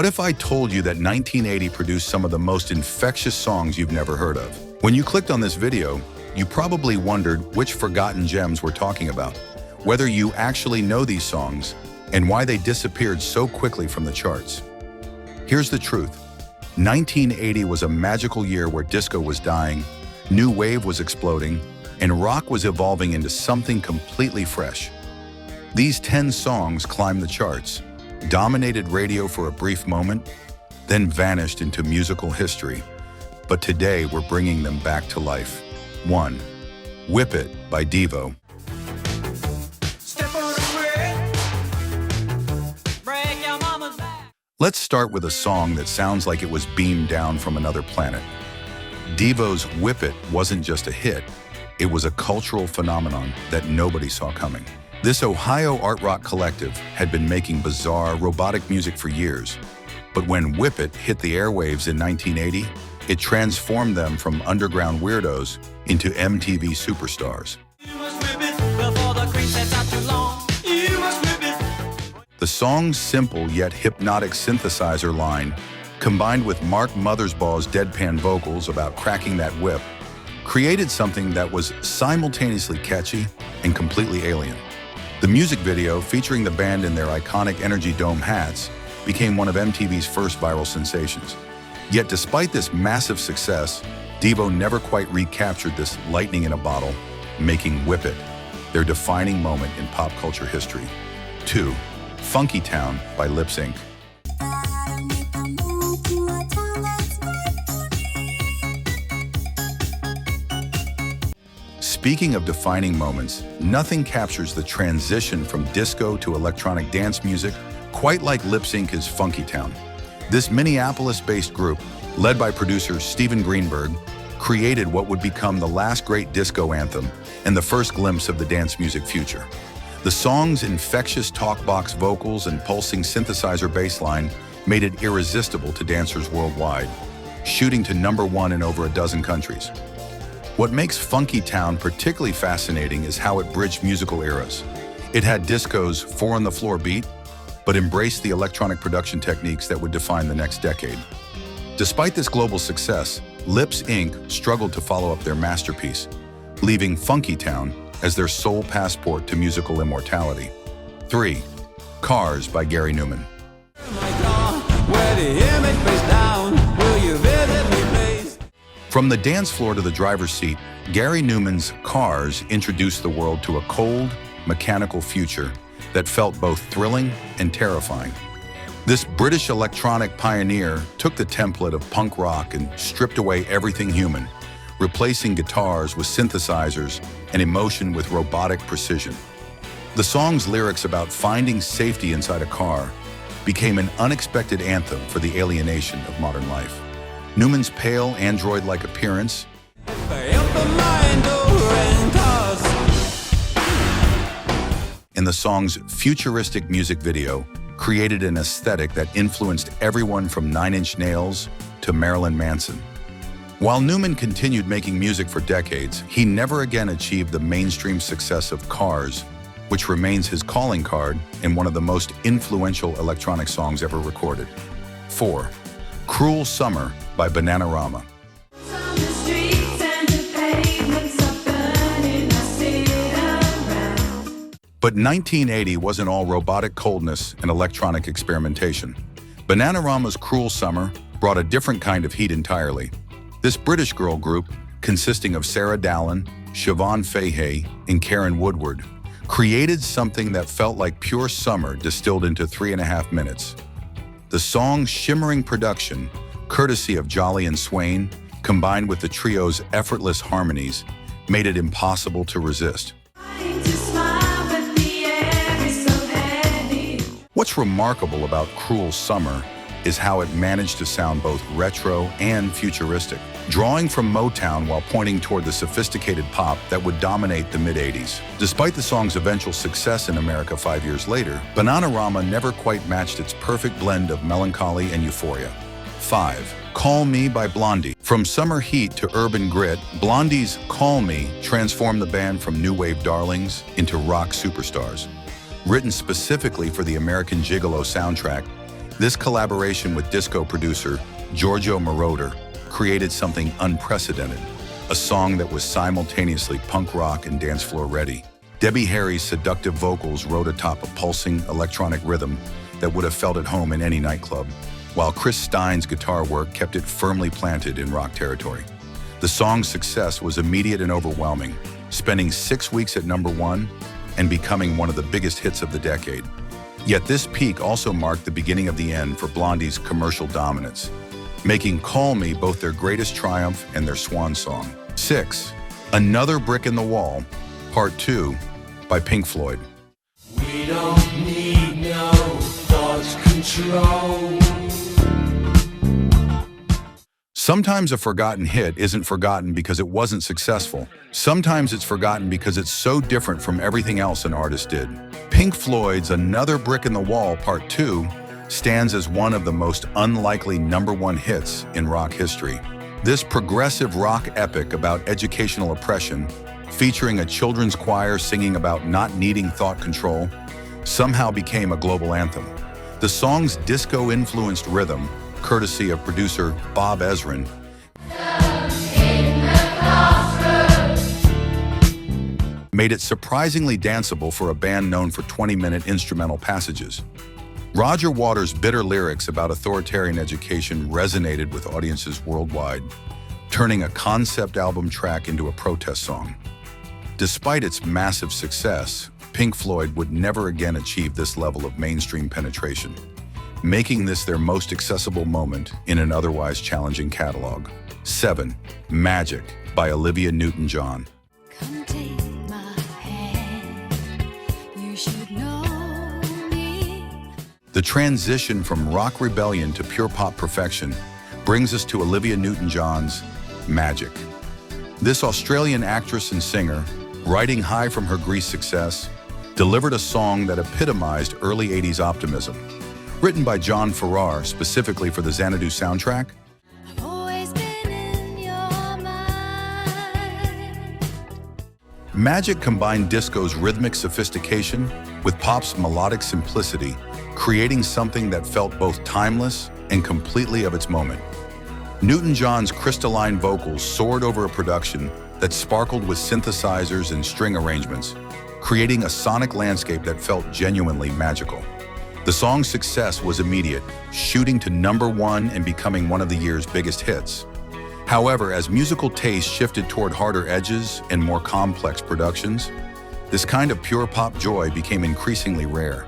What if I told you that 1980 produced some of the most infectious songs you've never heard of? When you clicked on this video, you probably wondered which forgotten gems we're talking about, whether you actually know these songs, and why they disappeared so quickly from the charts. Here's the truth. 1980 was a magical year where disco was dying, new wave was exploding, and rock was evolving into something completely fresh. These 10 songs climbed the charts, dominated radio for a brief moment, then vanished into musical history. But today we're bringing them back to life. 1. Whip It by Devo. Let's start with a song that sounds like it was beamed down from another planet. Devo's Whip It wasn't just a hit, it was a cultural phenomenon that nobody saw coming. This Ohio art rock collective had been making bizarre, robotic music for years, but when Whip It hit the airwaves in 1980, it transformed them from underground weirdos into MTV superstars. The song's simple yet hypnotic synthesizer line, combined with Mark Mothersbaugh's deadpan vocals about cracking that whip, created something that was simultaneously catchy and completely alien. The music video, featuring the band in their iconic Energy Dome hats, became one of MTV's first viral sensations. Yet despite this massive success, Devo never quite recaptured this lightning in a bottle, making Whip It their defining moment in pop culture history. 2. Funky Town by Lips Inc. Speaking of defining moments, nothing captures the transition from disco to electronic dance music quite like Lips Inc.'s Funky Town. This Minneapolis-based group, led by producer Steven Greenberg, created what would become the last great disco anthem and the first glimpse of the dance music future. The song's infectious talkbox vocals and pulsing synthesizer bass line made it irresistible to dancers worldwide, shooting to #1 in over a dozen countries. What makes Funky Town particularly fascinating is how it bridged musical eras. It had disco's four-on-the-floor beat, but embraced the electronic production techniques that would define the next decade. Despite this global success, Lips Inc. struggled to follow up their masterpiece, leaving Funky Town as their sole passport to musical immortality. 3. Cars by Gary Numan. From the dance floor to the driver's seat, Gary Numan's Cars introduced the world to a cold, mechanical future that felt both thrilling and terrifying. This British electronic pioneer took the template of punk rock and stripped away everything human, replacing guitars with synthesizers and emotion with robotic precision. The song's lyrics about finding safety inside a car became an unexpected anthem for the alienation of modern life. Numan's pale, android-like appearance and the song's futuristic music video created an aesthetic that influenced everyone from Nine Inch Nails to Marilyn Manson. While Numan continued making music for decades, he never again achieved the mainstream success of Cars, which remains his calling card and one of the most influential electronic songs ever recorded. 4. Cruel Summer by Bananarama. But 1980 wasn't all robotic coldness and electronic experimentation. Bananarama's Cruel Summer brought a different kind of heat entirely. This British girl group, consisting of Sarah Dallin, Siobhan Fahey, and Karen Woodward, created something that felt like pure summer distilled into 3.5 minutes. The song's shimmering production, courtesy of Jolly and Swain, combined with the trio's effortless harmonies, made it impossible to resist. What's remarkable about Cruel Summer is how it managed to sound both retro and futuristic, drawing from Motown while pointing toward the sophisticated pop that would dominate the mid-80s. Despite the song's eventual success in America 5 years later, Bananarama never quite matched its perfect blend of melancholy and euphoria. 5. Call Me by Blondie. From summer heat to urban grit, Blondie's Call Me transformed the band from new wave darlings into rock superstars. Written specifically for the American Gigolo soundtrack, This collaboration with disco producer Giorgio Moroder created something unprecedented, a song that was simultaneously punk rock and dance floor ready. Debbie Harry's seductive vocals rode atop a pulsing electronic rhythm that would have felt at home in any nightclub, while Chris Stein's guitar work kept it firmly planted in rock territory. The song's success was immediate and overwhelming, spending 6 weeks at #1 and becoming one of the biggest hits of the decade. Yet this peak also marked the beginning of the end for Blondie's commercial dominance, making Call Me both their greatest triumph and their swan song. 6. Another Brick in the Wall, Part 2 by Pink Floyd. We don't need no thought control. Sometimes a forgotten hit isn't forgotten because it wasn't successful. Sometimes it's forgotten because it's so different from everything else an artist did. Pink Floyd's Another Brick in the Wall Part 2 stands as one of the most unlikely #1 hits in rock history. This progressive rock epic about educational oppression, featuring a children's choir singing about not needing thought control, somehow became a global anthem. The song's disco-influenced rhythm, courtesy of producer Bob Ezrin, made it surprisingly danceable for a band known for 20-minute instrumental passages. Roger Waters' bitter lyrics about authoritarian education resonated with audiences worldwide, turning a concept album track into a protest song. Despite its massive success, Pink Floyd would never again achieve this level of mainstream penetration, making this their most accessible moment in an otherwise challenging catalog. 7. Magic by Olivia Newton-John. Come take my hand, you should know me. The transition from rock rebellion to pure pop perfection brings us to Olivia Newton-John's Magic. This Australian actress and singer, riding high from her Grease success, delivered a song that epitomized early 80s optimism. Written by John Farrar specifically for the Xanadu soundtrack, I've always been in your mind. Magic combined disco's rhythmic sophistication with pop's melodic simplicity, creating something that felt both timeless and completely of its moment. Newton-John's crystalline vocals soared over a production that sparkled with synthesizers and string arrangements, creating a sonic landscape that felt genuinely magical. The song's success was immediate, shooting to #1 and becoming one of the year's biggest hits. However, as musical taste shifted toward harder edges and more complex productions, this kind of pure pop joy became increasingly rare,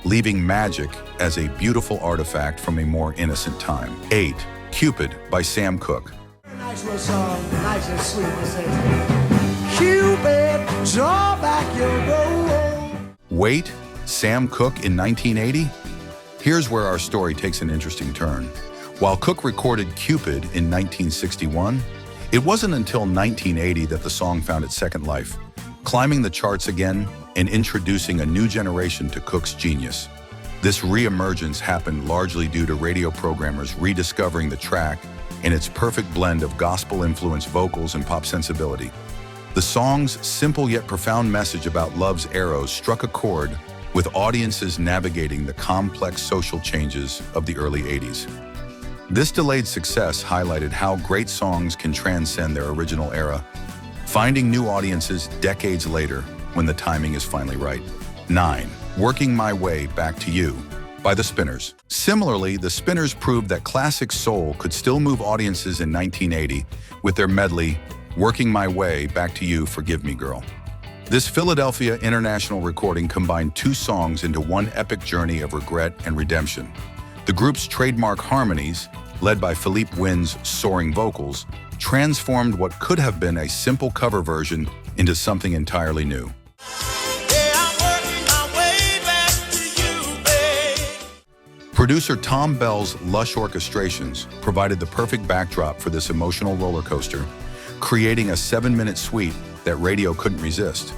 leaving Magic as a beautiful artifact from a more innocent time. 8. Cupid by Sam Cooke. Nice little song, nice and sweet. It says, Cupid, draw back your bow. Wait, Sam Cooke in 1980? Here's where our story takes an interesting turn. While Cooke recorded Cupid in 1961, it wasn't until 1980 that the song found its second life, climbing the charts again and introducing a new generation to Cooke's genius. This re-emergence happened largely due to radio programmers rediscovering the track and its perfect blend of gospel-influenced vocals and pop sensibility. The song's simple yet profound message about love's arrows struck a chord with audiences navigating the complex social changes of the early 80s. This delayed success highlighted how great songs can transcend their original era, finding new audiences decades later when the timing is finally right. 9. Working My Way Back to You by The Spinners. Similarly, The Spinners proved that classic soul could still move audiences in 1980 with their medley, Working My Way Back to You, Forgive Me Girl. This Philadelphia international recording combined two songs into one epic journey of regret and redemption. The group's trademark harmonies, led by Philippe Wynn's soaring vocals, transformed what could have been a simple cover version into something entirely new. Producer Tom Bell's lush orchestrations provided the perfect backdrop for this emotional roller coaster, creating a 7-minute suite that radio couldn't resist.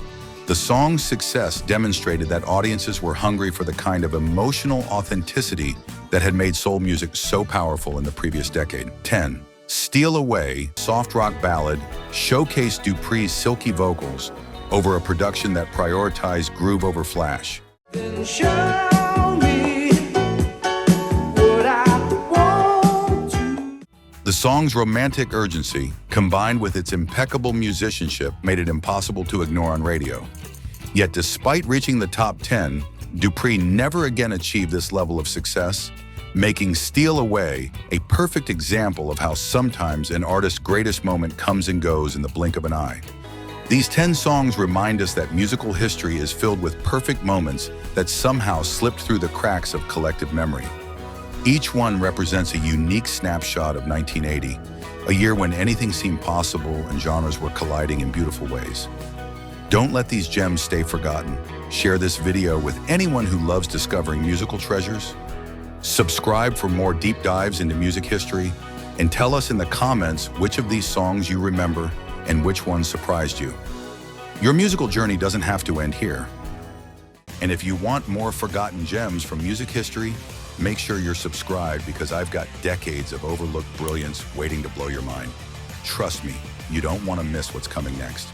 The song's success demonstrated that audiences were hungry for the kind of emotional authenticity that had made soul music so powerful in the previous decade. 10. Steal Away, soft rock ballad, showcased Dupree's silky vocals over a production that prioritized groove over flash. Then show me The song's romantic urgency, combined with its impeccable musicianship, made it impossible to ignore on radio. Yet despite reaching the top 10, Dupree never again achieved this level of success, making Steal Away a perfect example of how sometimes an artist's greatest moment comes and goes in the blink of an eye. These 10 songs remind us that musical history is filled with perfect moments that somehow slipped through the cracks of collective memory. Each one represents a unique snapshot of 1980, a year when anything seemed possible and genres were colliding in beautiful ways. Don't let these gems stay forgotten. Share this video with anyone who loves discovering musical treasures. Subscribe for more deep dives into music history, and tell us in the comments which of these songs you remember and which ones surprised you. Your musical journey doesn't have to end here. And if you want more forgotten gems from music history, make sure you're subscribed because I've got decades of overlooked brilliance waiting to blow your mind. Trust me, you don't want to miss what's coming next.